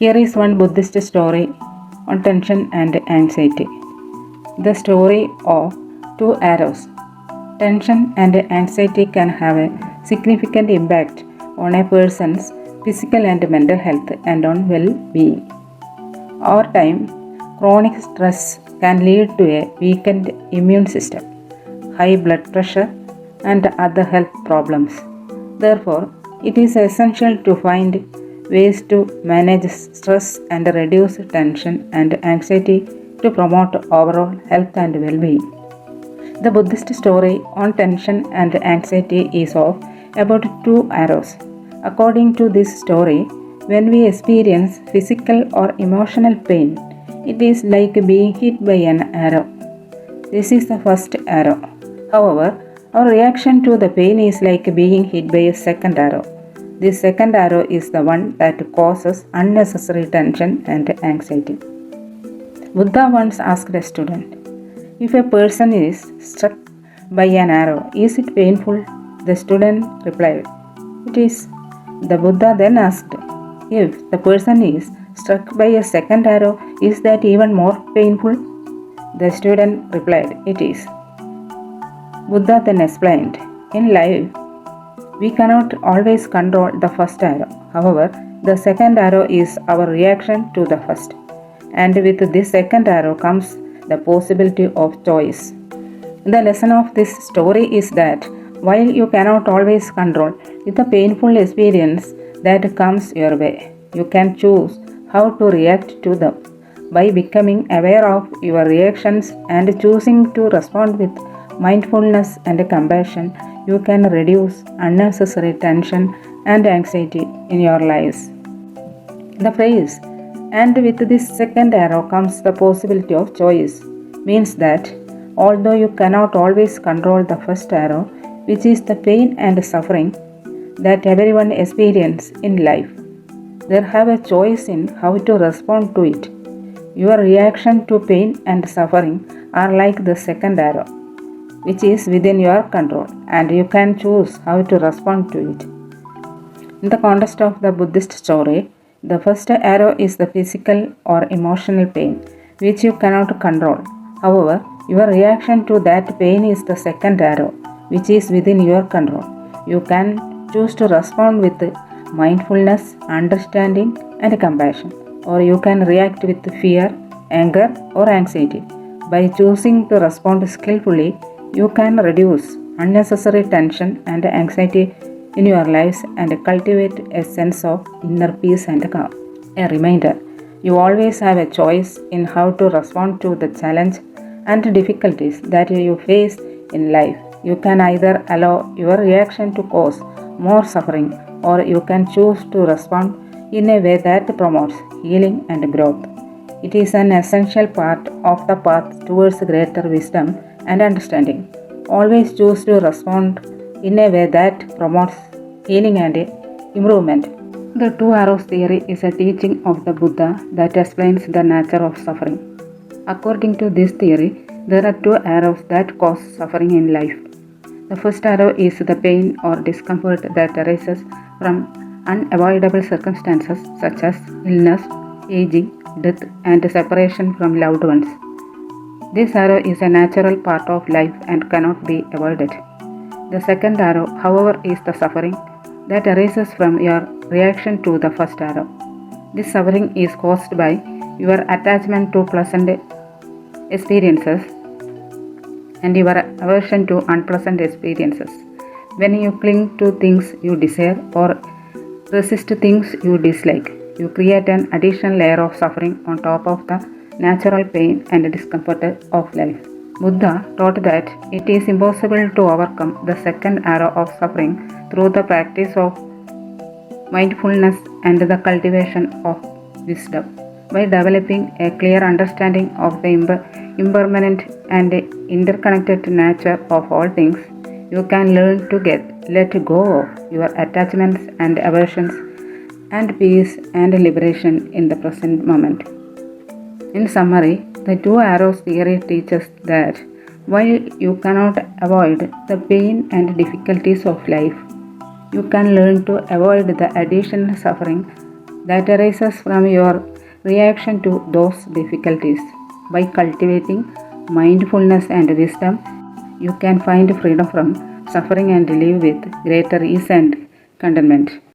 Here is one Buddhist story on tension and anxiety. The story of two arrows. Tension and anxiety can have a significant impact on a person's physical and mental health and on well-being. Over time, chronic stress can lead to a weakened immune system, high blood pressure, and other health problems. Therefore, it is essential to find ways to manage stress and reduce tension and anxiety to promote overall health and well-being. The Buddhist story on tension and anxiety is about two arrows. According to this story, when we experience physical or emotional pain, it is like being hit by an arrow. This is the first arrow. However, our reaction to the pain is like being hit by a second arrow. This second arrow is the one that causes unnecessary tension and anxiety. Buddha once asked a student, if a person is struck by an arrow, is it painful? The student replied, it is. The Buddha then asked, if the person is struck by a second arrow, is that even more painful? The student replied, it is. Buddha then explained, in life, we cannot always control the first arrow. However, the second arrow is our reaction to the first. And with this second arrow comes the possibility of choice. The lesson of this story is that while you cannot always control the painful experience that comes your way, you can choose how to react to them. By becoming aware of your reactions and choosing to respond with mindfulness and compassion, you can reduce unnecessary tension and anxiety in your lives. The phrase, and with this second arrow comes the possibility of choice, means that although you cannot always control the first arrow, which is the pain and suffering that everyone experiences in life, there have a choice in how to respond to it. Your reaction to pain and suffering are like the second arrow, which is within your control, and you can choose how to respond to it. In the context of the Buddhist story, the first arrow is the physical or emotional pain, which you cannot control. However, your reaction to that pain is the second arrow, which is within your control. You can choose to respond with mindfulness, understanding, and compassion, or you can react with fear, anger, or anxiety. By choosing to respond skillfully, you can reduce unnecessary tension and anxiety in your lives and cultivate a sense of inner peace and calm. A reminder, you always have a choice in how to respond to the challenge and difficulties that you face in life. You can either allow your reaction to cause more suffering, or you can choose to respond in a way that promotes healing and growth. It is an essential part of the path towards greater wisdom and understanding. Always choose to respond in a way that promotes healing and improvement. The two arrows theory is a teaching of the Buddha that explains the nature of suffering. According to this theory, there are two arrows that cause suffering in life. The first arrow is the pain or discomfort that arises from unavoidable circumstances such as illness, aging, death, and separation from loved ones. This arrow is a natural part of life and cannot be avoided. The second arrow, however, is the suffering that arises from your reaction to the first arrow. This suffering is caused by your attachment to pleasant experiences and your aversion to unpleasant experiences. When you cling to things you desire or resist things you dislike, you create an additional layer of suffering on top of the natural pain and discomfort of life. Buddha taught that it is impossible to overcome the second arrow of suffering through the practice of mindfulness and the cultivation of wisdom. By developing a clear understanding of the impermanent and interconnected nature of all things, you can learn to let go of your attachments and aversions and peace and liberation in the present moment. In summary, the two arrows theory teaches that while you cannot avoid the pain and difficulties of life, you can learn to avoid the additional suffering that arises from your reaction to those difficulties. By cultivating mindfulness and wisdom, you can find freedom from suffering and live with greater ease and contentment.